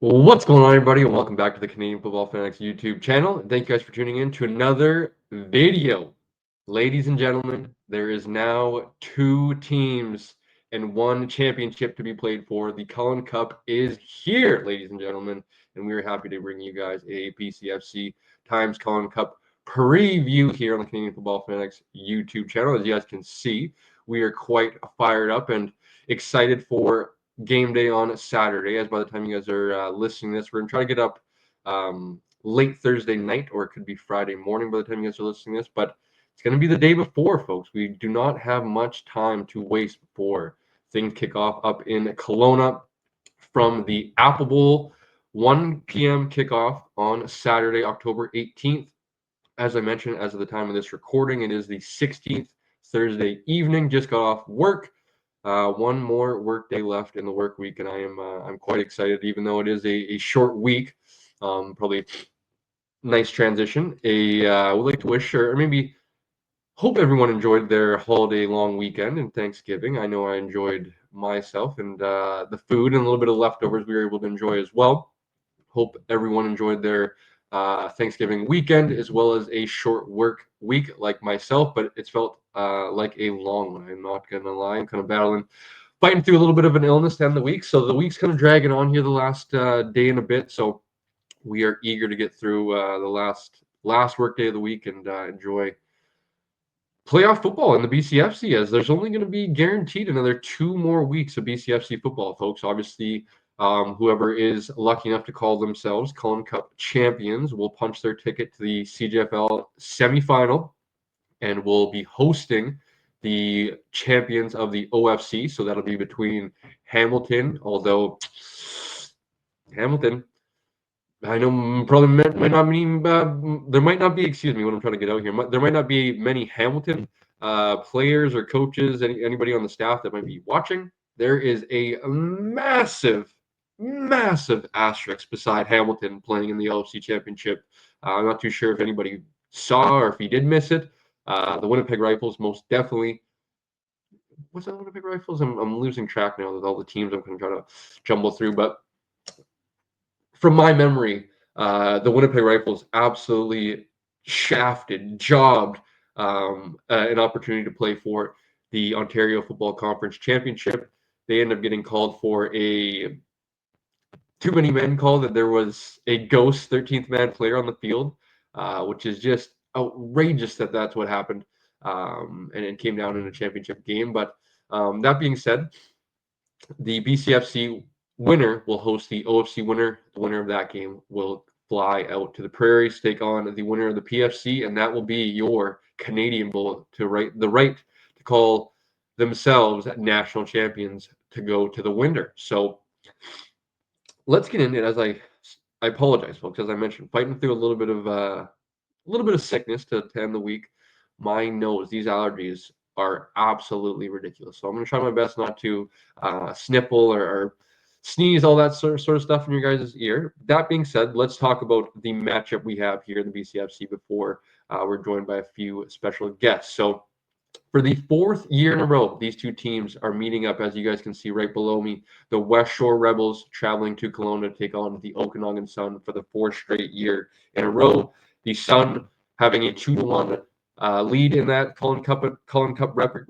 What's going on, everybody, and welcome back to the Canadian Football Fanatics YouTube channel. And thank you guys for tuning in to another video. Ladies and gentlemen, there is now two teams and one championship to be played for. The Cullen Cup is here, ladies and gentlemen, and we are happy to bring you guys a PCFC times Cullen Cup preview here on the Canadian Football Fanatics YouTube channel. As you guys can see, we are quite fired up and excited for game day on Saturday. As by the time you guys are listening to this, we're going to try to get up late Thursday night, or it could be Friday morning by the time you guys are listening to this. But it's going to be the day before, folks. We do not have much time to waste before things kick off up in Kelowna from the Apple Bowl. 1 p.m. kickoff on Saturday, October 18th. As I mentioned, as of the time of this recording, it is the 16th, Thursday evening. Just got off work. One more work day left in the work week, and I'm quite excited, even though it is a short week. Probably nice transition. I would like to wish, or maybe hope everyone enjoyed their holiday long weekend and Thanksgiving. I know I enjoyed myself, and the food and a little bit of leftovers we were able to enjoy as well. Hope everyone enjoyed their Thanksgiving weekend as well as a short work week like myself, but it's felt like a long one. I'm not going to lie. I'm kind of fighting through a little bit of an illness to end the week. So the week's kind of dragging on here the last day and a bit. So we are eager to get through the last work day of the week and enjoy playoff football in the BCFC, as there's only going to be guaranteed another 2 more weeks of BCFC football, folks. Obviously, whoever is lucky enough to call themselves Cullen Cup champions will punch their ticket to the CJFL semifinal and will be hosting the champions of the OFC. So that'll be between Hamilton, although Hamilton, I know probably might not mean there might not be. Excuse me, what I'm trying to get out here. There might not be many Hamilton players or coaches, anybody on the staff that might be watching. There is a massive, massive asterisk beside Hamilton playing in the LFC Championship. I'm not too sure if anybody saw or if he did miss it. The Winnipeg Rifles most definitely. What's that Winnipeg Rifles? I'm losing track now with all the teams I'm going to try to jumble through, but from my memory, the Winnipeg Rifles absolutely jobbed an opportunity to play for the Ontario Football Conference Championship. They ended up getting called for a too many men call that there was a ghost 13th man player on the field, which is just outrageous that that's what happened. And it came down in a championship game. But that being said, the BCFC winner will host the OFC winner. The winner of that game will fly out to the prairies, take on the winner of the PFC, and that will be your Canadian Bowl the right to call themselves national champions to go to the winner. So let's get into it. I apologize, folks, as I mentioned, fighting through a little bit of sickness to end the week. My nose, these allergies are absolutely ridiculous. So I'm going to try my best not to sniffle or sneeze, all that sort of stuff in your guys' ear. That being said, let's talk about the matchup we have here in the BCFC before we're joined by a few special guests. So for the fourth year in a row, these two teams are meeting up, as you guys can see right below me. The West Shore Rebels traveling to Kelowna to take on the Okanagan Sun for the fourth straight year in a row. The Sun having a 2-1 lead in that Cullen Cup record,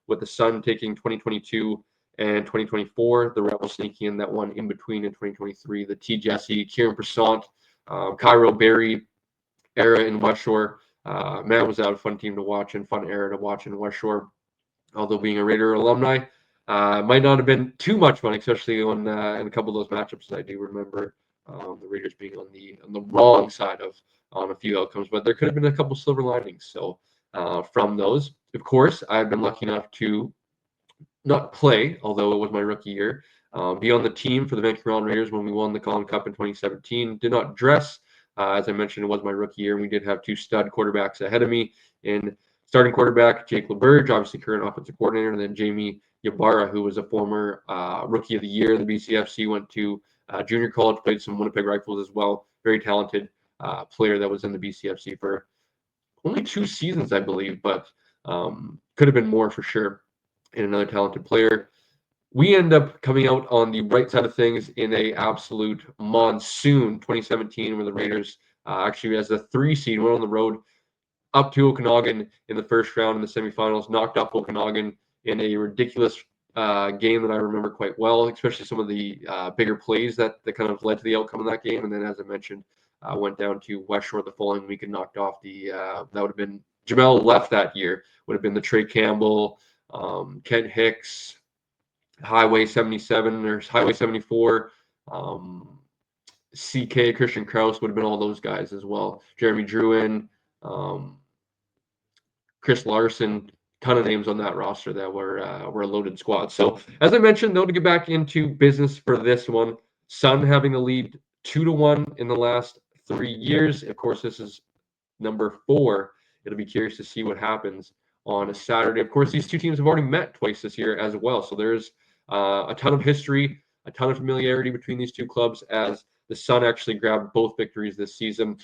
with the Sun taking 2022 and 2024. The Rebels sneaking in that one in between in 2023. The T. Jesse, Kieran Persant, Cairo Berry era in West Shore. Man, was that a fun team to watch and fun era to watch in West Shore. Although being a Raider alumni, might not have been too much fun, especially on in a couple of those matchups that I do remember the Raiders being on the wrong side of on a few outcomes. But there could have been a couple silver linings. So from those, of course, I've been lucky enough to not play, although it was my rookie year. Be on the team for the Vancouver Island Raiders when we won the Cullen Cup in 2017. Did not dress. As I mentioned, it was my rookie year. We did have two stud quarterbacks ahead of me in starting quarterback, Jake LeBurge, obviously current offensive coordinator, and then Jamie Yabara, who was a former rookie of the year in the BCFC, went to junior college, played some Winnipeg Rifles as well. Very talented player that was in the BCFC for only 2 seasons, I believe, but could have been more for sure. And another talented player. We end up coming out on the right side of things in a absolute monsoon 2017, where the Raiders actually as the 3 seed went on the road up to Okanagan in the first round in the semifinals, knocked off Okanagan in a ridiculous game that I remember quite well, especially some of the bigger plays that kind of led to the outcome of that game. And then, as I mentioned, went down to West Shore the following week and knocked off that would have been Jamel left that year, would have been the Trey Campbell, Kent Hicks, Highway 77 or Highway 74. CK, Christian Kraus would have been all those guys as well. Jeremy Druin, um, Chris Larson, ton of names on that roster that were a loaded squad. So as I mentioned, though, to get back into business for this one, Sun having the lead 2-1 in the last 3 years. Of course, this is number 4. It'll be curious to see what happens on a Saturday. Of course, these two teams have already met twice this year as well. So there's a ton of history, a ton of familiarity between these two clubs as the Sun actually grabbed both victories this season.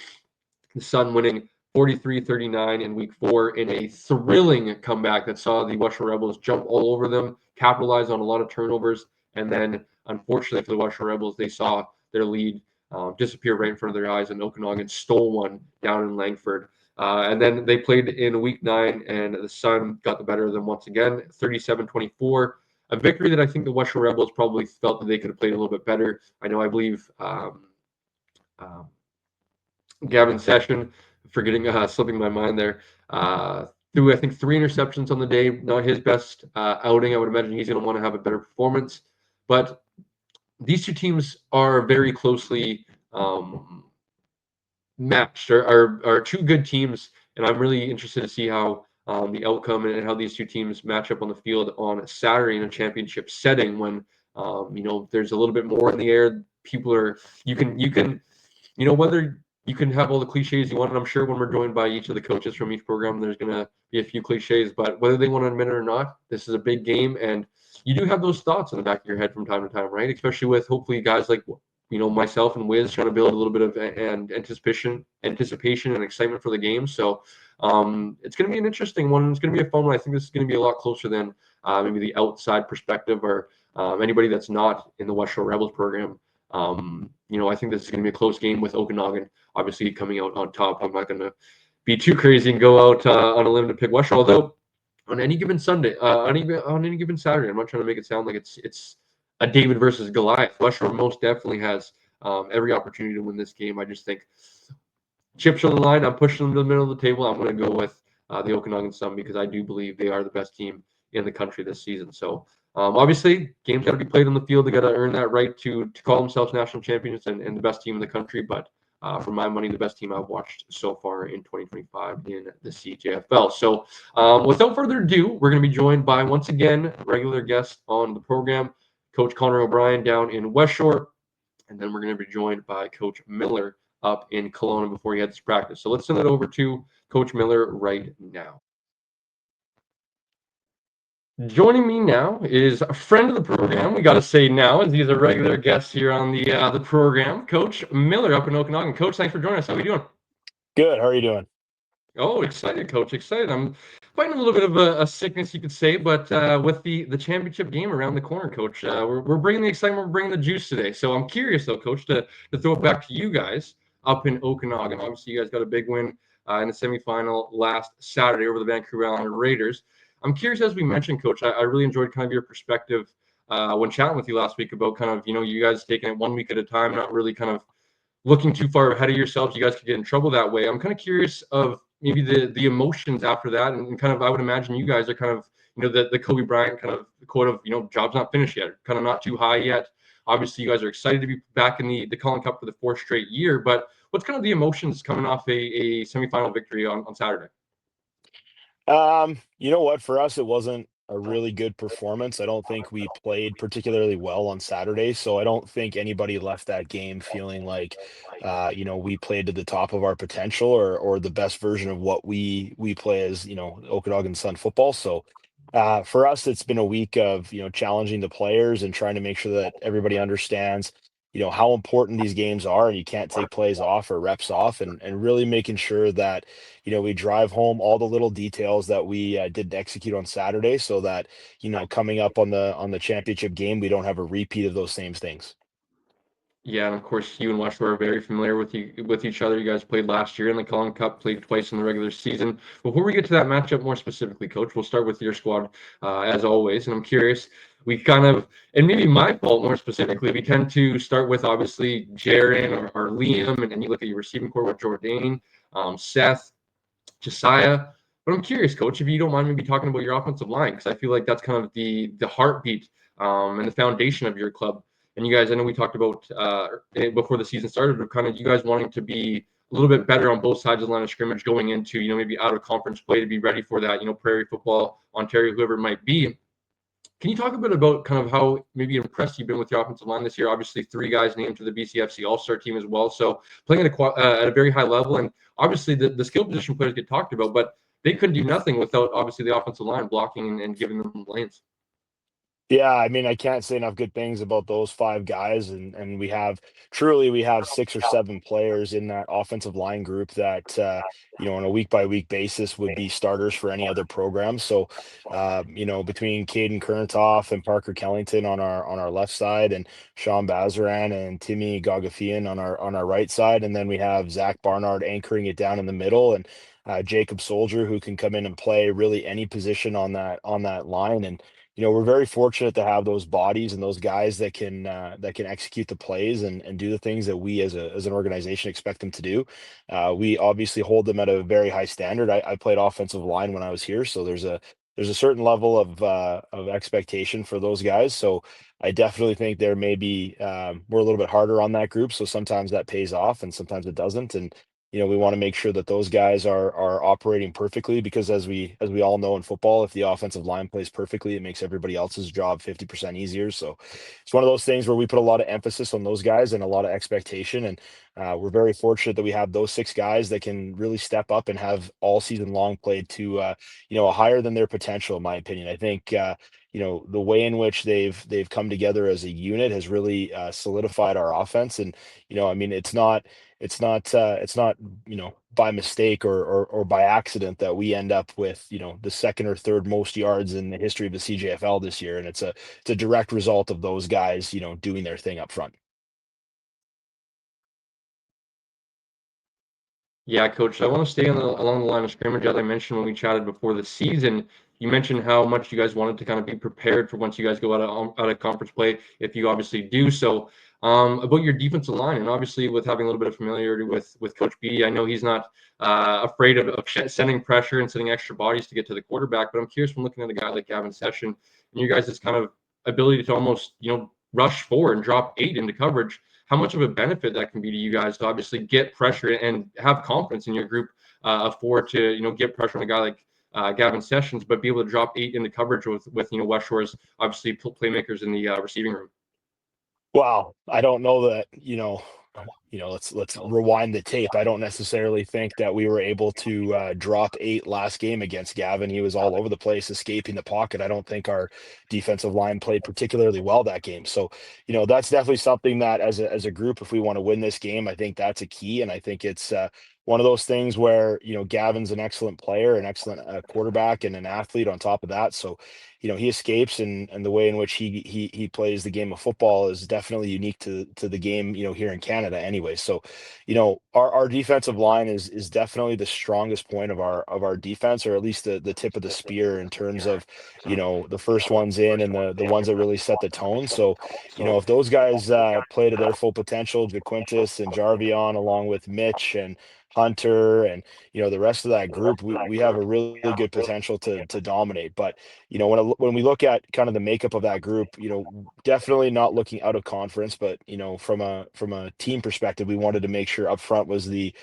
The Sun winning 43-39 in week 4 in a thrilling comeback that saw the West Shore Rebels jump all over them, capitalize on a lot of turnovers, and then unfortunately for the West Shore Rebels, they saw their lead disappear right in front of their eyes, and Okanagan stole one down in Langford. And then they played in week 9, and the Sun got the better of them once again, 37-24. A victory that I think the West Shore Rebels probably felt that they could have played a little bit better. I believe um, Gavin Session, forgetting slipping my mind there. Threw I think 3 interceptions on the day. Not his best outing. I would imagine he's going to want to have a better performance. But these two teams are very closely matched. Are two good teams, and I'm really interested to see how the outcome and how these two teams match up on the field on Saturday in a championship setting when there's a little bit more in the air. People are you can whether you can have all the cliches you want, and I'm sure when we're joined by each of the coaches from each program, there's going to be a few cliches, but whether they want to admit it or not, this is a big game, and you do have those thoughts in the back of your head from time to time, right? Especially with hopefully guys like myself and Wiz trying to build a little bit of anticipation and excitement for the game. So it's going to be an interesting one. It's going to be a fun one. I think this is going to be a lot closer than maybe the outside perspective or anybody that's not in the West Shore Rebels program. I think this is going to be a close game with Okanagan obviously coming out on top. I'm not going to be too crazy and go out on a limb to pick West Shore, although on any given Sunday, on any given Saturday, I'm not trying to make it sound like it's a David versus Goliath. West Shore most definitely has every opportunity to win this game. I just think chips on the line. I'm pushing them to the middle of the table. I'm going to go with the Okanagan Sun because I do believe they are the best team in the country this season. So obviously, games got to be played on the field. They got to earn that right to call themselves national champions and the best team in the country. But for my money, the best team I've watched so far in 2025 in the CJFL. So without further ado, we're going to be joined by, once again, regular guest on the program, Coach Connor O'Brien down in West Shore. And then we're going to be joined by Coach Miller up in Cullen before he heads to practice. So let's send it over to Coach Miller right now. Joining me now is a friend of the program. We got to say now, as he's a regular guest here on the program, Coach Miller up in Okanagan. Coach, thanks for joining us. How are you doing? Good. How are you doing? Oh, excited, Coach. Excited. I'm fighting a little bit of a sickness, you could say, but with the championship game around the corner, Coach, we're bringing the excitement, we're bringing the juice today. So I'm curious, though, Coach, to throw it back to you guys up in Okanagan. Obviously, you guys got a big win in the semifinal last Saturday over the Vancouver Island Raiders. I'm curious, as we mentioned, Coach, I really enjoyed kind of your perspective when chatting with you last week about kind of, you guys taking it 1 week at a time, not really kind of looking too far ahead of yourselves. You guys could get in trouble that way. I'm kind of curious of maybe the emotions after that, and kind of I would imagine you guys are kind of the Kobe Bryant kind of quote of job's not finished yet, kind of not too high yet. Obviously, you guys are excited to be back in the Cullen Cup for the 4th straight year, but what's kind of the emotions coming off a semifinal victory on Saturday? You know what? For us, it wasn't a really good performance. I don't think we played particularly well on Saturday, so I don't think anybody left that game feeling like, we played to the top of our potential or the best version of what we play as, Okanagan Sun football. So, for us, it's been a week of challenging the players and trying to make sure that everybody understands how important these games are, and you can't take plays off or reps off, and really making sure that, we drive home all the little details that we didn't execute on Saturday, so that, coming up on the championship game, we don't have a repeat of those same things. Yeah, and of course, you and Westshore are very familiar with each other. You guys played last year in the Cullen Cup, played twice in the regular season. Before we get to that matchup more specifically, Coach, we'll start with your squad as always. And I'm curious, we kind of, and maybe my fault more specifically, we tend to start with obviously Jaron or Liam, and then you look at your receiving core with Jordan, Seth, Josiah. But I'm curious, Coach, if you don't mind maybe talking about your offensive line, because I feel like that's kind of the heartbeat and the foundation of your club. And you guys, I know we talked about before the season started, but kind of you guys wanting to be a little bit better on both sides of the line of scrimmage going into, maybe out of conference play to be ready for that, Prairie football, Ontario, whoever it might be. Can you talk a bit about kind of how maybe impressed you've been with your offensive line this year? Obviously, 3 guys named to the BCFC All-Star team as well. So playing at a very high level, and obviously the skill position players get talked about, but they couldn't do nothing without obviously the offensive line blocking and giving them lanes. Yeah, I mean, I can't say enough good things about those 5 guys, and we have 6 or 7 players in that offensive line group that, on a week by week basis would be starters for any other program. So, between Caden Kerntoff and Parker Kellington on our left side, and Sean Bazaran and Timmy Gagafian on our right side, and then we have Zach Barnard anchoring it down in the middle, and Jacob Soldier, who can come in and play really any position on that line. And we're very fortunate to have those bodies and those guys that can execute the plays and do the things that we as an organization expect them to do. We obviously hold them at a very high standard. I played offensive line when I was here, so there's a certain level of expectation for those guys. So I definitely think there may be we're a little bit harder on that group. So sometimes that pays off and sometimes it doesn't. And we want to make sure that those guys are operating perfectly, because as we all know in football, if the offensive line plays perfectly, it makes everybody else's job 50% easier. So it's one of those things where we put a lot of emphasis on those guys and a lot of expectation. And we're very fortunate that we have those 6 guys that can really step up and have all season long played to a higher than their potential, in my opinion. I think the way in which they've come together as a unit has really solidified our offense. And I mean, it's not by mistake or by accident that we end up with the second or third most yards in the history of the CJFL this year, and it's a direct result of those guys doing their thing up front. Yeah, Coach. I want to stay along the line of scrimmage. As I mentioned when we chatted before the season, you mentioned how much you guys wanted to kind of be prepared for once you guys go out of conference play, if you obviously do so. About your defensive line, and obviously with having a little bit of familiarity with Coach B, I know he's not afraid of sending pressure and sending extra bodies to get to the quarterback. But I'm curious from looking at a guy like Gavin Session and you guys' kind of ability to almost rush forward and drop 8 into coverage, how much of a benefit that can be to you guys to obviously get pressure and have confidence in your group of 4 to get pressure on a guy like Gavin Sessions, but be able to drop 8 into coverage with West Shore's obviously playmakers in the receiving room. Well, I don't know that, let's rewind the tape. I don't necessarily think that we were able to drop 8 last game against Gavin. He was all over the place, escaping the pocket. I don't think our defensive line played particularly well that game. So, that's definitely something that as a group, if we want to win this game, I think that's a key. And I think it's one of those things where, Gavin's an excellent player, an excellent quarterback, and an athlete on top of that. So, he escapes, and the way in which he plays the game of football is definitely unique to the game, here in Canada anyway. So, our defensive line is definitely the strongest point of our defense, or at least the tip of the spear in terms of, the first ones in and the ones that really set the tone. So, if those guys play to their full potential, DeQuintus and Jarvion, along with Mitch and Hunter and the rest of that group, we have a really good potential to dominate. But when we look at kind of the makeup of that group, definitely not looking out of conference, but from a team perspective, we wanted to make sure up front was the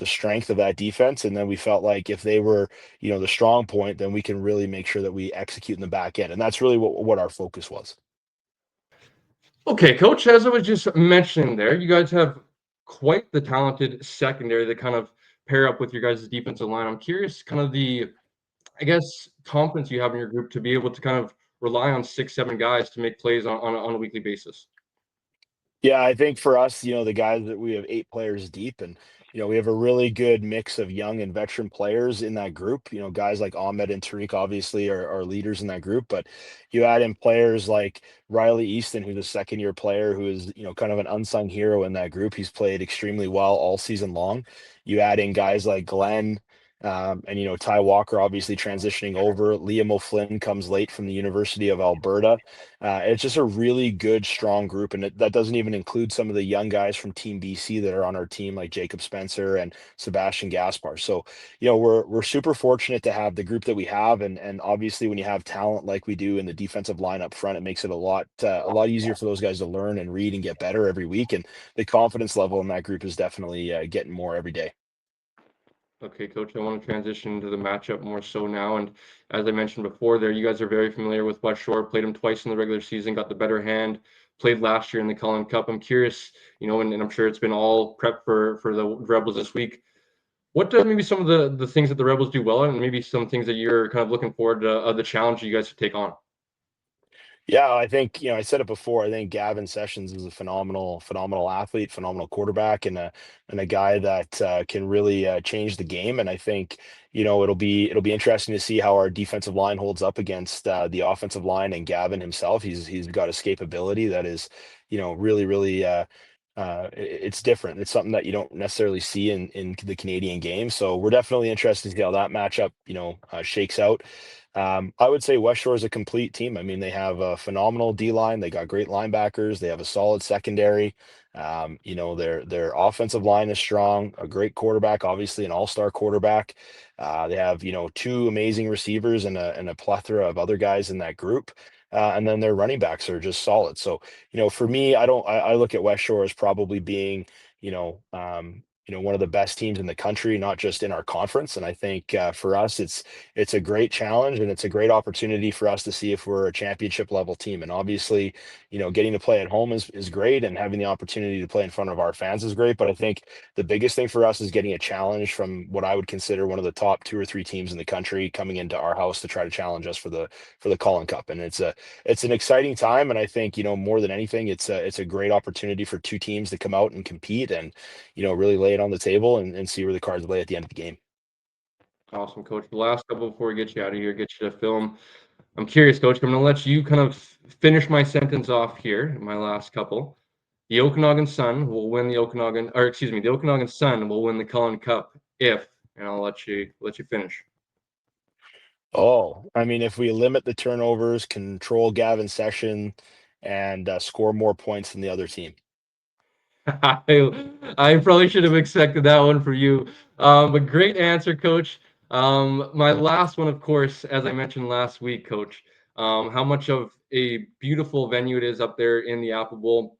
strength of that defense, and then we felt like if they were the strong point, then we can really make sure that we execute in the back end, and that's really what our focus was. Okay, Coach, as I was just mentioning there, you guys have quite the talented secondary that kind of pair up with your guys' defensive line. I'm curious, kind of I guess, confidence you have in your group to be able to kind of rely on 6, 7 guys to make plays on a weekly basis. Yeah, I think for us, the guys that we have 8 players deep, and, we have a really good mix of young and veteran players in that group. Guys like Ahmed and Tariq obviously are leaders in that group, but you add in players like Riley Easton, who's a second-year player who is, kind of an unsung hero in that group. He's played extremely well all season long. You add in guys like Glenn, and, Ty Walker obviously transitioning over. Liam O'Flynn comes late from the University of Alberta. It's just a really good, strong group, and that doesn't even include some of the young guys from Team BC that are on our team, like Jacob Spencer and Sebastian Gaspar. So, we're super fortunate to have the group that we have, and obviously, when you have talent like we do in the defensive line up front, it makes it a lot easier for those guys to learn and read and get better every week. And the confidence level in that group is definitely getting more every day. Okay, coach, I want to transition to the matchup more so now. And as I mentioned before, there you guys are very familiar with West Shore. Played them twice in the regular season, got the better hand. Played last year in the Cullen Cup. I'm curious, and I'm sure it's been all prep for the Rebels this week. What does maybe some of the things that the Rebels do well, and maybe some things that you're kind of looking forward to the challenge you guys to take on? Yeah, I think, I said it before. I think Gavin Sessions is a phenomenal, phenomenal athlete, phenomenal quarterback, and a guy that can really change the game. And I think, it'll be interesting to see how our defensive line holds up against the offensive line and Gavin himself. He's got escapability that is, really, really. It's different. It's something that you don't necessarily see in the Canadian game. So we're definitely interested to see how that matchup, shakes out. I would say West Shore is a complete team. I mean, they have a phenomenal D line. They got great linebackers. They have a solid secondary. Their offensive line is strong. A great quarterback, obviously an all-star quarterback. They have two amazing receivers and a plethora of other guys in that group. And then their running backs are just solid. So for me, I don't. I look at West Shore as probably being one of the best teams in the country, not just in our conference. And I think for us, it's a great challenge and it's a great opportunity for us to see if we're a championship level team. And obviously, getting to play at home is great, and having the opportunity to play in front of our fans is great. But I think the biggest thing for us is getting a challenge from what I would consider one of the top 2 or 3 teams in the country coming into our house to try to challenge us for the Cullen Cup. And it's an exciting time. And I think, more than anything, it's a great opportunity for 2 teams to come out and compete and, really lay it on the table and see where the cards lay at the end of the game. Awesome, coach. The last couple before we get you out of here, get you to film. I'm curious, coach. I'm going to let you kind of finish my sentence off here, my last couple. The Okanagan Sun will win the Okanagan, or excuse me, the Okanagan Sun will win the Cullen Cup if, and I'll let you finish. Oh, I mean, if we limit the turnovers, control Gavin Session, and score more points than the other team. I probably should have expected that one for you. But great answer, coach. My last one, of course, as I mentioned last week, coach, how much of a beautiful venue it is up there in the Apple Bowl.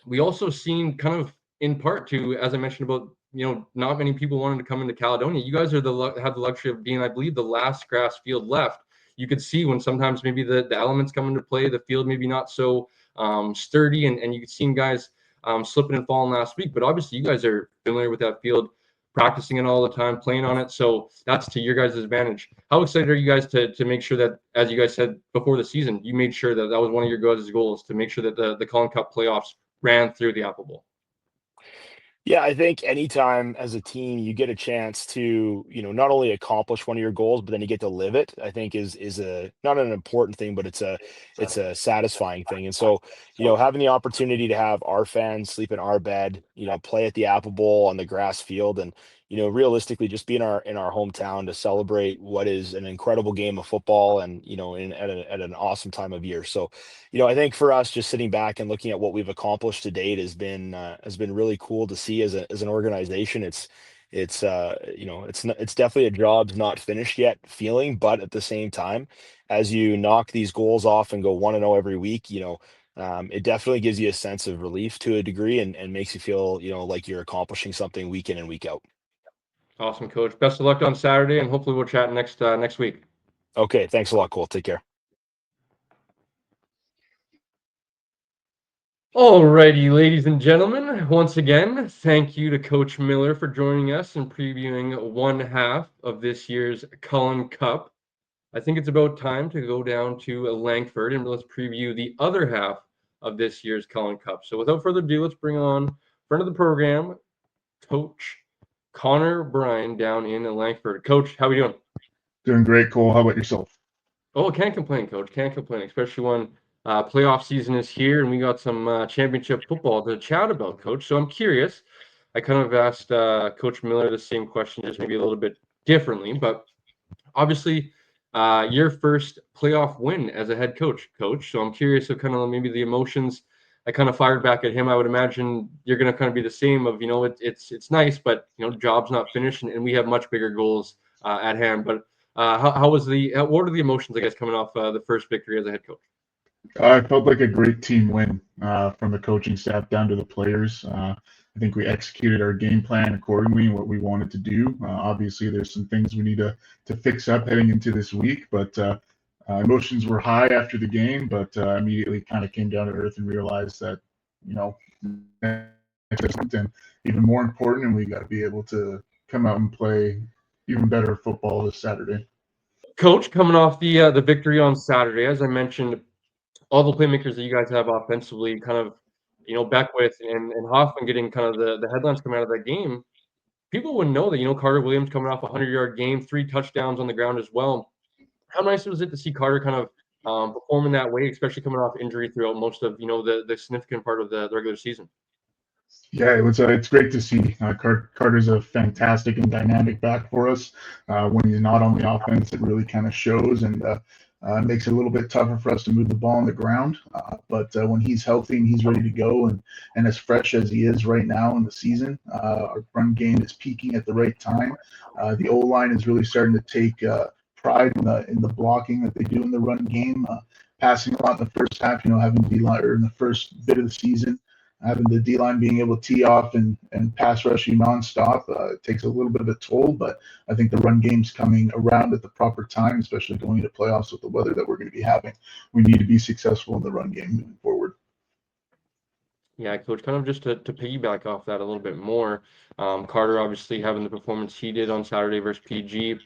We also seen kind of in part to, as I mentioned about, not many people wanted to come into Caledonia. You guys are have the luxury of being, I believe, the last grass field left. You could see when sometimes maybe the elements come into play, the field maybe not so sturdy, and you could see guys slipping and falling last week. But obviously, you guys are familiar with that field, practicing it all the time, playing on it. So that's to your guys' advantage. How excited are you guys to make sure that, as you guys said before the season, you made sure that that was one of your guys' goals to make sure that the Cullen Cup playoffs ran through the Apple Bowl? Yeah, I think anytime as a team you get a chance to, not only accomplish one of your goals, but then you get to live it, I think is a not an important thing, but it's a satisfying thing. And so, having the opportunity to have our fans sleep in our bed, play at the Apple Bowl on the grass field, and realistically just be in our hometown to celebrate what is an incredible game of football, and at an awesome time of year. So I think for us, just sitting back and looking at what we've accomplished to date has been really cool to see as an organization. It's definitely a job's not finished yet feeling, but at the same time, as you knock these goals off and go 1-0 every week, it definitely gives you a sense of relief to a degree, and makes you feel, like you're accomplishing something week in and week out. Awesome, coach. Best of luck on Saturday, and hopefully we'll chat next week. Okay, thanks a lot, Cole. Take care. Alrighty, ladies and gentlemen, once again, thank you to Coach Miller for joining us and previewing one half of this year's Cullen Cup. I think it's about time to go down to Langford and let's preview the other half of this year's Cullen Cup. So without further ado, let's bring on friend of the program, Coach Connor Bryan down in Langford. Coach, how are we doing? Doing great, Cole. How about yourself? Oh, can't complain, Coach. Can't complain, especially when playoff season is here and we got some championship football to chat about, Coach. So I'm curious. I kind of asked Coach Miller the same question, just maybe a little bit differently. But obviously, your first playoff win as a head coach, Coach. So I'm curious of kind of maybe the emotions. I kind of fired back at him. I would imagine you're going to kind of be the same. Of it's nice, but job's not finished, and we have much bigger goals at hand. But how was what are the emotions, I guess, coming off the first victory as a head coach? I felt like a great team win from the coaching staff down to the players. I think we executed our game plan accordingly and what we wanted to do. Obviously, there's some things we need to fix up heading into this week, but emotions were high after the game, but immediately kind of came down to earth and realized that, you know, and even more important, and we got to be able to come out and play even better football this Saturday. Coach, coming off the victory on Saturday, as I mentioned, all the playmakers that you guys have offensively, kind of, Beckwith and Hoffman getting kind of the headlines coming out of that game. People would know that, Carter Williams coming off a 100-yard game, 3 touchdowns on the ground as well. How nice was it to see Carter kind of perform in that way, especially coming off injury throughout most of, the significant part of the regular season? Yeah, it was. It's great to see. Carter's a fantastic and dynamic back for us. When he's not on the offense, it really kind of shows and makes it a little bit tougher for us to move the ball on the ground. But when he's healthy and he's ready to go and as fresh as he is right now in the season, our run game is peaking at the right time. The O line is really starting to take pride in the blocking that they do in the run game. Passing a lot in the first half, having D-line or in the first bit of the season, having the D line being able to tee off and pass rush you nonstop takes a little bit of a toll, but I think the run game's coming around at the proper time, especially going into playoffs with the weather that we're going to be having. We need to be successful in the run game moving forward. Yeah, Coach, kind of just to piggyback off that a little bit more, Carter obviously having the performance he did on Saturday versus PG.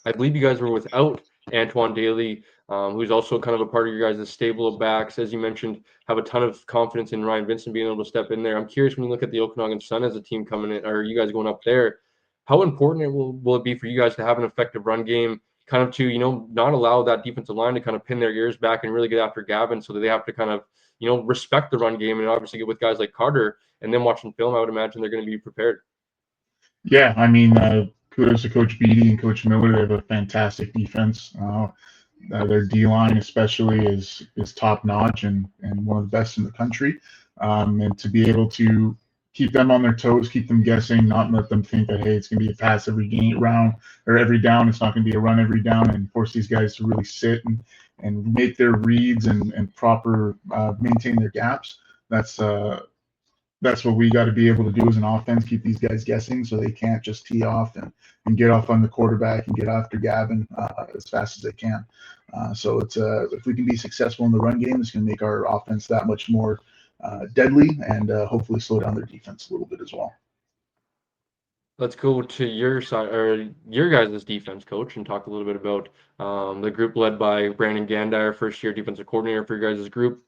I believe you guys were without Antoine Daly, who's also kind of a part of your guys' stable of backs. As you mentioned, have a ton of confidence in Ryan Vincent being able to step in there. I'm curious, when you look at the Okanagan Sun as a team coming in, or you guys going up there, how important will it be for you guys to have an effective run game, kind of to, not allow that defensive line to kind of pin their ears back and really get after Gavin, so that they have to kind of, respect the run game, and obviously get with guys like Carter, and then watching film, I would imagine they're going to be prepared. Yeah, I mean, kudos to Coach Beatty and Coach Miller. They have a fantastic defense. Their D line, especially, is top notch and one of the best in the country. And to be able to keep them on their toes, keep them guessing, not let them think that, hey, it's going to be a pass every game round or every down. It's not going to be a run every down, and force these guys to really sit and make their reads and proper maintain their gaps. That's what we got to be able to do as an offense, keep these guys guessing so they can't just tee off and get off on the quarterback and get after Gavin as fast as they can. So it's if we can be successful in the run game, it's going to make our offense that much more deadly and hopefully slow down their defense a little bit as well. Let's go to your side, or your guys' defense coach, and talk a little bit about the group led by Brandon Gandire, first-year defensive coordinator for your guys' group.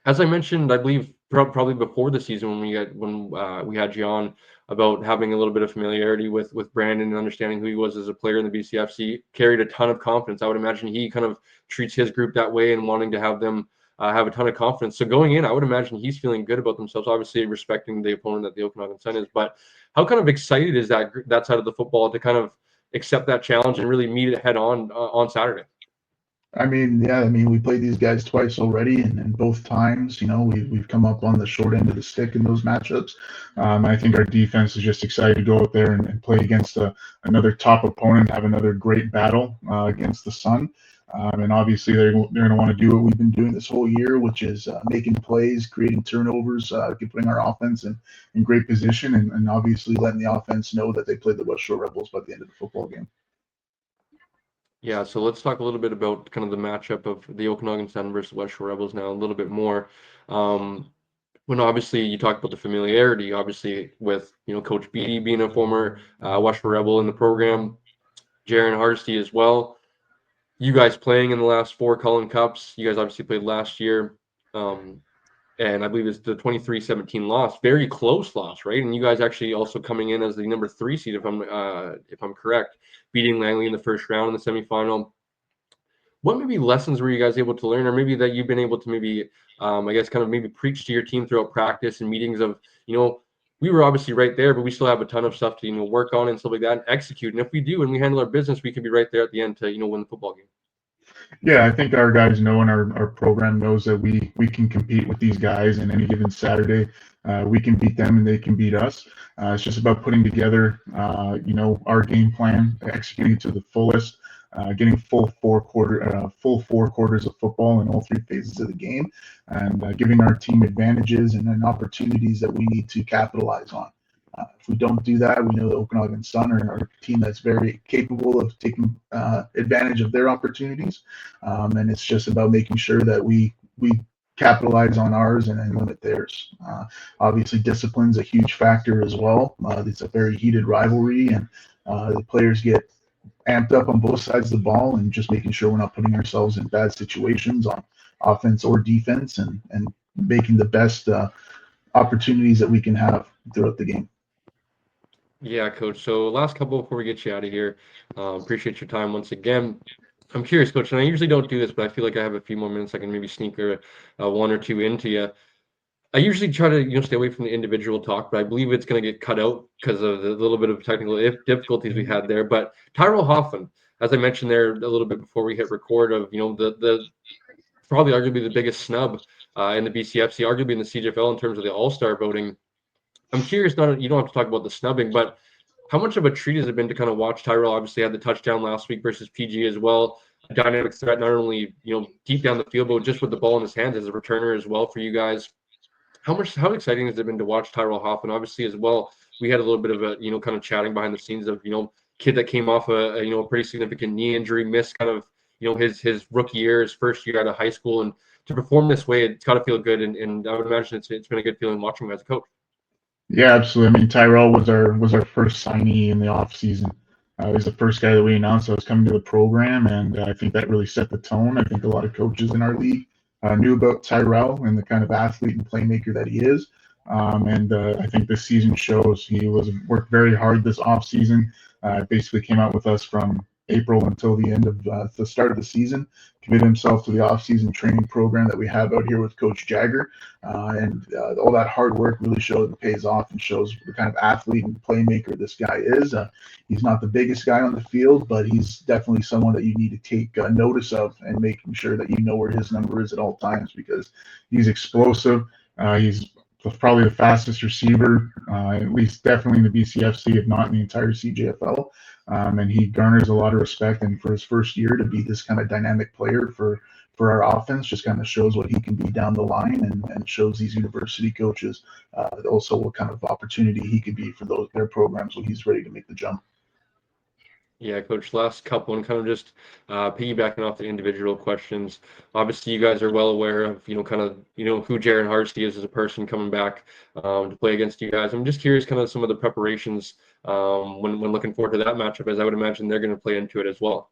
As I mentioned, I believe probably before the season when we had you on, about having a little bit of familiarity with Brandon and understanding who he was as a player in the BCFC, carried a ton of confidence. I would imagine he kind of treats his group that way and wanting to have them have a ton of confidence. So going in, I would imagine he's feeling good about themselves, obviously respecting the opponent that the Okanagan Sun is. But how kind of excited is that side of the football to kind of accept that challenge and really meet it head on Saturday? I mean, yeah, I mean, we played these guys twice already, and both times, we've come up on the short end of the stick in those matchups. I think our defense is just excited to go out there and play against another top opponent, have another great battle against the Sun. And obviously, they're going to want to do what we've been doing this whole year, which is making plays, creating turnovers, putting our offense in great position, and obviously letting the offense know that they played the West Shore Rebels by the end of the football game. Yeah, so let's talk a little bit about kind of the matchup of the Okanagan Sun versus West Shore Rebels now a little bit more. Um, when obviously you talk about the familiarity, obviously with Coach Beatty being a former West Shore Rebel in the program, Jaron Hardesty as well. You guys playing in the last 4 Cullen Cups. You guys obviously played last year. and I believe it's the 23-17 loss, very close loss, right? And you guys actually also coming in as the number 3 seed, if I'm correct, beating Langley in the first round in the semifinal. What maybe lessons were you guys able to learn, or maybe that you've been able to maybe, I guess, kind of maybe preach to your team throughout practice and meetings of, we were obviously right there, but we still have a ton of stuff to, work on and stuff like that and execute. And if we do and we handle our business, we can be right there at the end to, win the football game. Yeah, I think our guys know, and our program knows that we can compete with these guys in any given Saturday. We can beat them and they can beat us. It's just about putting together, our game plan, executing to the fullest, getting full four quarters of football in all 3 phases of the game, and giving our team advantages and then opportunities that we need to capitalize on. If we don't do that, we know that Okanagan Sun are a team that's very capable of taking advantage of their opportunities, and it's just about making sure that we capitalize on ours and limit theirs. Obviously, discipline's a huge factor as well. It's a very heated rivalry, and the players get amped up on both sides of the ball, and just making sure we're not putting ourselves in bad situations on offense or defense, and making the best opportunities that we can have throughout the game. Yeah, Coach. So last couple before we get you out of here. Appreciate your time once again. I'm curious, Coach, and I usually don't do this, but I feel like I have a few more minutes. I can maybe sneak one or two into you. I usually try to stay away from the individual talk, but I believe it's going to get cut out because of the little bit of technical difficulties we had there. But Tyrell Hoffman, as I mentioned there a little bit before we hit record, of the probably arguably the biggest snub in the BCFC, arguably in the CJFL in terms of the All-Star voting. I'm curious, you don't have to talk about the snubbing, but how much of a treat has it been to kind of watch Tyrell? Obviously had the touchdown last week versus PG as well. A dynamic threat, not only, deep down the field, but just with the ball in his hands as a returner as well for you guys. How exciting has it been to watch Tyrell Hoffman? Obviously as well, we had a little bit of a, kind of chatting behind the scenes of, kid that came off a pretty significant knee injury, missed kind of, his rookie year, his first year out of high school. And to perform this way, it's got to feel good. And I would imagine it's been a good feeling watching him as a coach. Yeah, absolutely. I mean, Tyrell was our first signee in the off season. He was the first guy that we announced that was coming to the program, and I think that really set the tone. I think a lot of coaches in our league knew about Tyrell and the kind of athlete and playmaker that he is. And I think this season shows he worked very hard this off season. Basically came out with us from April until the end of the start of the season, committed himself to the off-season training program that we have out here with Coach Jagger, and all that hard work really shows and pays off, and shows the kind of athlete and playmaker this guy is. He's not the biggest guy on the field, but he's definitely someone that you need to take notice of, and making sure that you know where his number is at all times, because he's explosive. He's probably the fastest receiver, at least definitely in the BCFC, if not in the entire CJFL. And he garners a lot of respect. And for his first year to be this kind of dynamic player for our offense just kind of shows what he can be down the line, and shows these university coaches also what kind of opportunity he could be for their programs when he's ready to make the jump. Yeah, Coach, last couple, and kind of just piggybacking off the individual questions. Obviously, you guys are well aware of, who Jaron Harsty is as a person coming back to play against you guys. I'm just curious kind of some of the preparations when looking forward to that matchup, as I would imagine they're going to play into it as well.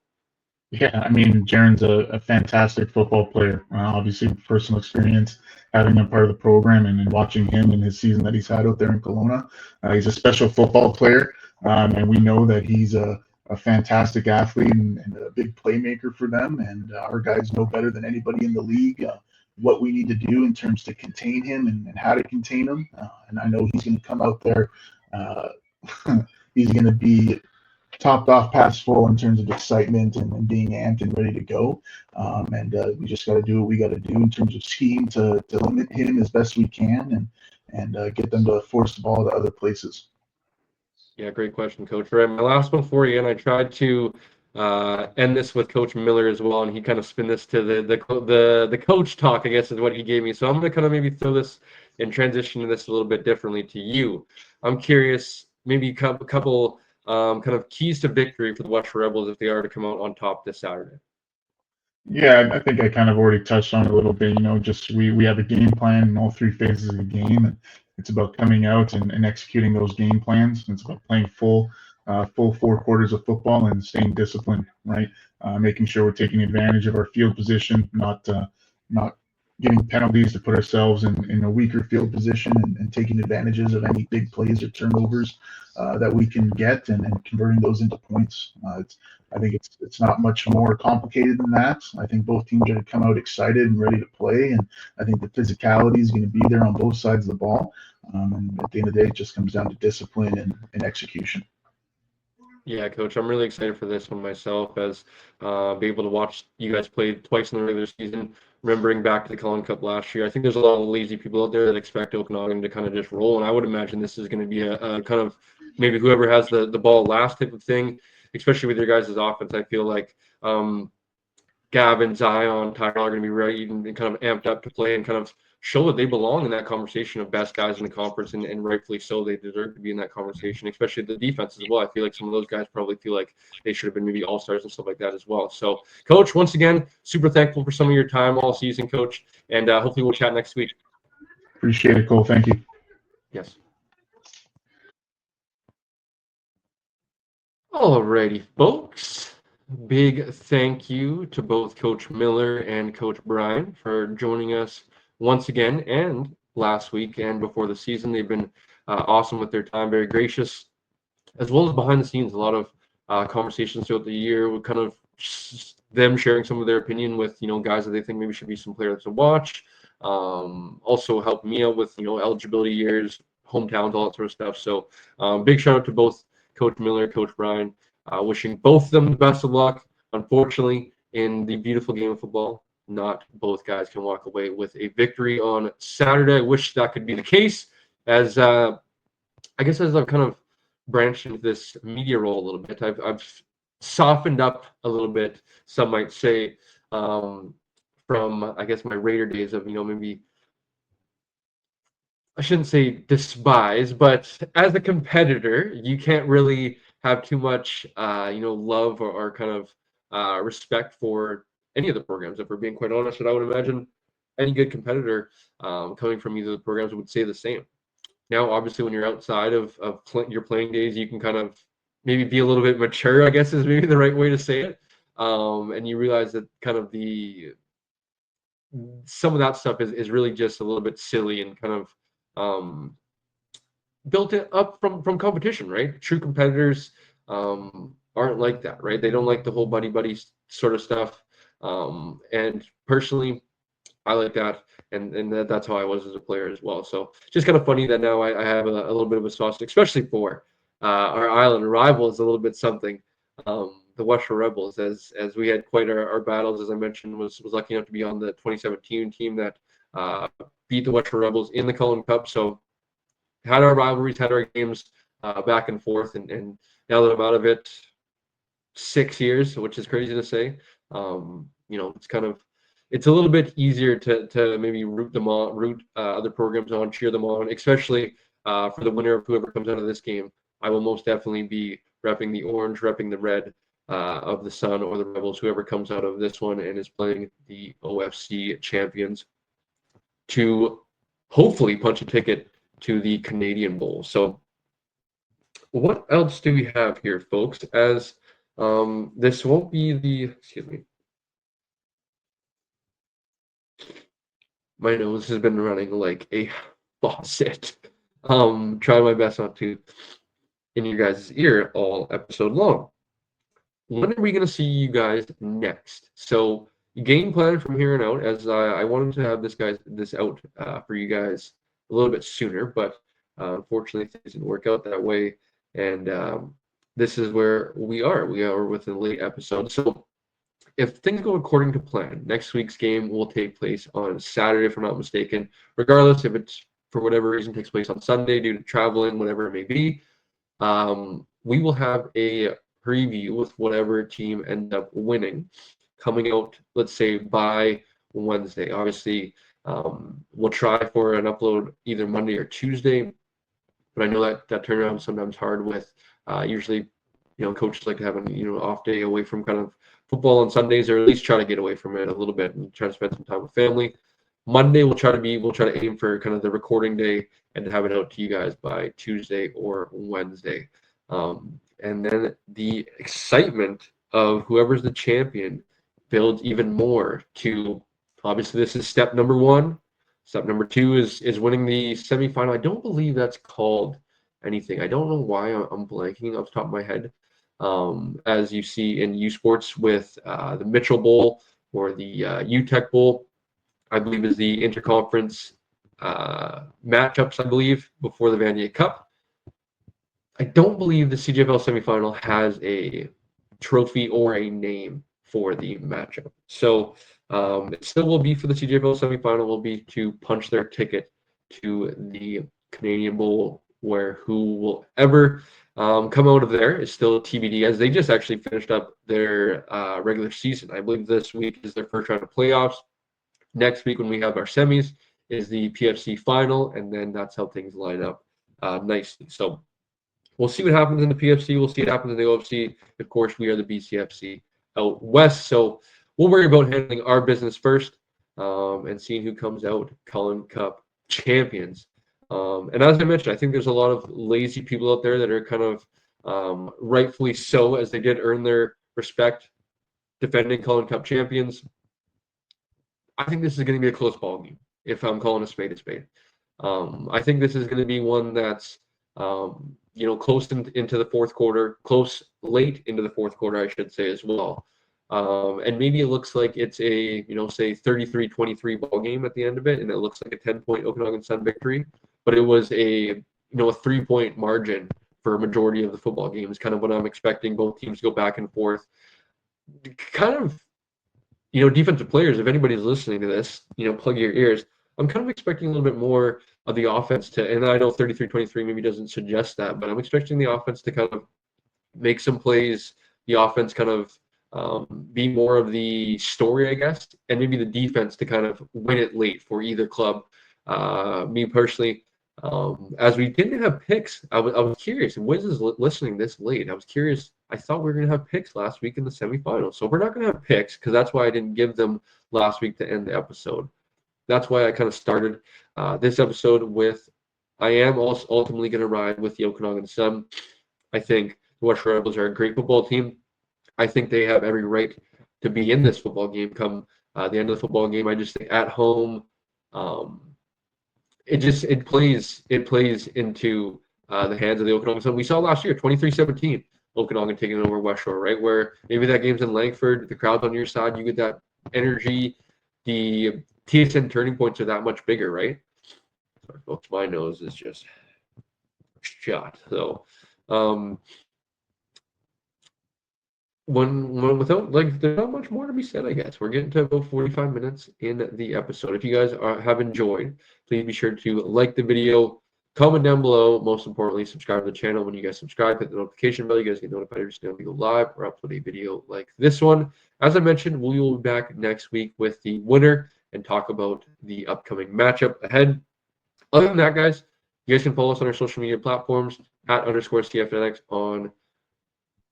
Yeah, I mean, Jaron's a fantastic football player. Obviously, personal experience having been part of the program, and watching him in his season that he's had out there in Kelowna. He's a special football player, and we know that he's a fantastic athlete and a big playmaker for them. And our guys know better than anybody in the league what we need to do in terms to contain him, and how to contain him. And I know he's going to come out there. He's going to be topped off past full in terms of excitement and being amped and ready to go. And we just got to do what we got to do in terms of scheme to limit him as best we can, and get them to force the ball to other places. Yeah, great question, Coach. Right, my last one for you, and I tried to end this with Coach Miller as well, and he kind of spin this to the coach talk, I guess, is what he gave me. So I'm going to kind of maybe throw this and transition this a little bit differently to you. I'm curious, maybe a couple kind of keys to victory for the Western Rebels if they are to come out on top this Saturday. Yeah, I think I kind of already touched on it a little bit. Just we have a game plan in all 3 phases of the game, and it's about coming out and executing those game plans. It's about playing full 4 quarters of football and staying disciplined, right? Making sure we're taking advantage of our field position, not getting penalties to put ourselves in a weaker field position and taking advantages of any big plays or turnovers that we can get and converting those into points. I think it's not much more complicated than that. I think both teams are going to come out excited and ready to play, and I think the physicality is going to be there on both sides of the ball. And at the end of the day, it just comes down to discipline and execution. Yeah, Coach, I'm really excited for this one myself, as be able to watch you guys play twice in the regular season. Remembering back to the Cullen Cup last year, I think there's a lot of lazy people out there that expect Okanagan to kind of just roll, and I would imagine this is going to be a kind of maybe whoever has the ball last type of thing, especially with your guys' offense. I feel like Gavin, Zion, Tyrell are going to be ready and kind of amped up to play and kind of show that they belong in that conversation of best guys in the conference, and rightfully so. They deserve to be in that conversation, especially the defense as well. I feel like some of those guys probably feel like they should have been maybe all-stars and stuff like that as well. So, Coach, once again, super thankful for some of your time all season, Coach, and hopefully we'll chat next week. Appreciate it, Cole. Thank you. Yes. Alrighty, folks. Big thank you to both Coach Miller and Coach Bryan for joining us once again and last week and before the season. They've been awesome with their time, very gracious, as well as behind the scenes. A lot of conversations throughout the year with kind of them sharing some of their opinion with, guys that they think maybe should be some players to watch. Also helped me out with, eligibility years, hometowns, all that sort of stuff. So big shout out to both Coach Miller, Coach Bryan. Wishing both of them the best of luck. Unfortunately, in the beautiful game of football, not both guys can walk away with a victory on Saturday. I wish that could be the case, as I guess as I've kind of branched into this media role a little bit, I've softened up a little bit, some might say, from, I guess, my Raider days of, maybe I shouldn't say despise, but as a competitor, you can't really have too much, love or kind of respect for any of the programs. If we're being quite honest, and I would imagine any good competitor coming from either of the programs would say the same. Now, obviously, when you're outside of your playing days, you can kind of maybe be a little bit mature, I guess is maybe the right way to say it. And you realize that kind of some of that stuff is really just a little bit silly and kind of built it up from competition, right? True competitors aren't like that, right? They don't like the whole buddy sort of stuff. And personally, I like that, and that's how I was as a player as well. So just kind of funny that now I have a little bit of a sauce, especially for our island rivals, a little bit something. The Western Rebels, as we had quite our battles, as I mentioned, was lucky enough to be on the 2017 team that beat the Western Rebels in the Cullen Cup. So had our rivalries, had our games back and forth, and now that I'm out of it, 6 years, which is crazy to say. It's a little bit easier to maybe root them on, root other programs on, cheer them on, especially for the winner of whoever comes out of this game. I will most definitely be repping the orange, repping the red of the Sun or the Rebels, whoever comes out of this one and is playing the OFC champions to hopefully punch a ticket to the Canadian Bowl. So what else do we have here, folks? As this won't be excuse me. My nose has been running like a faucet. Try my best not to in your guys' ear all episode long. When are we going to see you guys next? So game plan from here on out, as I wanted to have this out for you guys a little bit sooner, but unfortunately things didn't work out that way, and this is where we are. We are with a late episode. So if things go according to plan, next week's game will take place on Saturday, if I'm not mistaken. Regardless, if it's for whatever reason takes place on Sunday due to traveling, whatever it may be, we will have a preview with whatever team end up winning coming out, let's say, by Wednesday. Obviously, we'll try for an upload either Monday or Tuesday, but I know that turnaround is sometimes hard with usually, coaches like to have an off day away from kind of football on Sundays, or at least try to get away from it a little bit and try to spend some time with family. Monday we'll try to aim for kind of the recording day and to have it out to you guys by Tuesday or Wednesday. And then the excitement of whoever's the champion builds even more to Obviously, this is step number one. Step number two is winning the semifinal. I don't believe that's called anything. I don't know why I'm blanking off the top of my head. As you see in U Sports with the Mitchell Bowl or the UTech Bowl, I believe is the interconference matchups, I believe, before the Vanier Cup. I don't believe the CJFL semifinal has a trophy or a name for the matchup. So it still will be for the CJFL semifinal will be to punch their ticket to the Canadian Bowl, where who will ever come out of there is still TBD, as they just actually finished up their regular season. I believe this week is their first round of playoffs. Next week, when we have our semis, is the PFC final, and then that's how things line up nicely. So we'll see what happens in the PFC. We'll see what happens in the OFC. Of course, we are the BCFC out west, so we'll worry about handling our business first and seeing who comes out Cullen Cup champions. And as I mentioned, I think there's a lot of lazy people out there that are kind of rightfully so, as they did earn their respect defending Cullen Cup champions. I think this is going to be a close ball game, if I'm calling a spade a spade. I think this is going to be one that's close into the fourth quarter, close late into the fourth quarter, I should say, as well. And maybe it looks like it's a, say 33-23 ball game at the end of it, and it looks like a 10-point Okanagan Sun victory. But it was a, a 3-point margin for a majority of the football game is kind of what I'm expecting. Both teams go back and forth. Kind of, defensive players, if anybody's listening to this, plug your ears. I'm kind of expecting a little bit more of the offense to, and I know 33-23 maybe doesn't suggest that, but I'm expecting the offense to kind of make some plays, the offense kind of be more of the story, I guess, and maybe the defense to kind of win it late for either club. Me personally, as we didn't have picks, I was curious, and Wiz is listening this late. I was curious. I thought we were going to have picks last week in the semifinals. So we're not going to have picks because that's why I didn't give them last week to end the episode. That's why I kind of started this episode with I am also ultimately going to ride with the Okanagan Sun. I think the West Shore Rebels are a great football team. I think they have every right to be in this football game come the end of the football game. I just think at home, it plays into the hands of the Okanagan Sun. We saw last year, 23-17, Okanagan taking over West Shore, right? Where maybe that game's in Langford, the crowd's on your side, you get that energy. The TSN turning points are that much bigger, right? Sorry, folks, my nose is just shot. So, when without there's not much more to be said, I guess. We're getting to about 45 minutes in the episode. If you guys have enjoyed, please be sure to like the video, comment down below. Most importantly, subscribe to the channel. When you guys subscribe, hit the notification bell. You guys get notified every time we go live or upload a video like this one. As I mentioned, we will be back next week with the winner and talk about the upcoming matchup ahead. Other than that, guys, you guys can follow us on our social media platforms @_CFNX on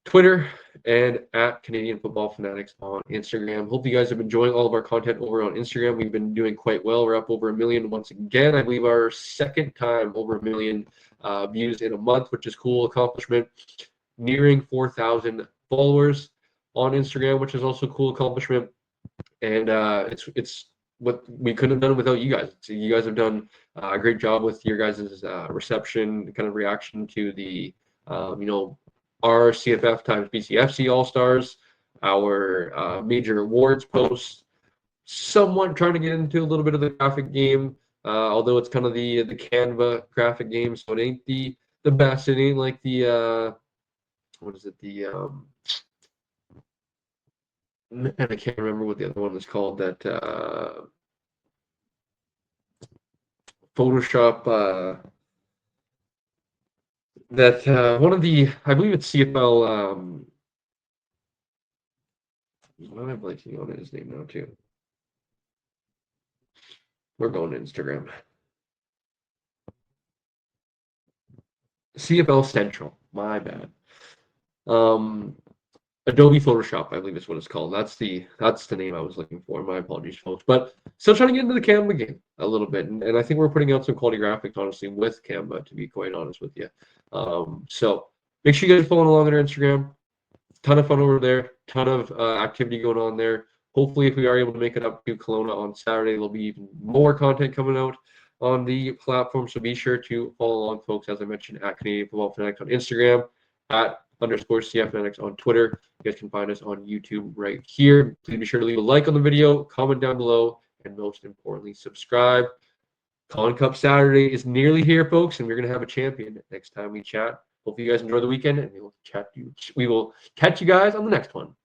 Twitter and @Canadian Football Fanatics on Instagram. Hope you guys have been enjoying all of our content over on Instagram. We've been doing quite well. We're up over 1 million once again. I believe our second time over 1 million views in a month, which is a cool accomplishment. Nearing 4,000 followers on Instagram, which is also a cool accomplishment. And it's what we couldn't have done without you guys. So you guys have done a great job with your guys' reception, kind of reaction to the, our CFF times BCFC All-Stars, our major awards posts, somewhat trying to get into a little bit of the graphic game, although it's kind of the Canva graphic game, so it ain't the best. It ain't like the, what is it, the, and I can't remember what the other one is called, that Photoshop, that one of the, I believe it's CFL, why am I blanking on his name now too? We're going to Instagram. CFL Central, my bad. Adobe Photoshop, I believe is what it's called. That's the name I was looking for. My apologies, folks. But still trying to get into the Canva game a little bit. And I think we're putting out some quality graphics, honestly, with Canva, to be quite honest with you. So make sure you guys follow along on our Instagram. Ton of fun over there. Ton of activity going on there. hopefully, if we are able to make it up to Kelowna on Saturday, there'll be even more content coming out on the platform. So be sure to follow along, folks, as I mentioned, at Canadian Football Fanatics on Instagram, at _CF Fanatics on Twitter. You guys can find us on YouTube right here. Please be sure to leave a like on the video, comment down below, and most importantly, subscribe. Cullen Cup Saturday is nearly here, folks, and we're going to have a champion next time we chat. Hope you guys enjoy the weekend, and we will catch you guys on the next one.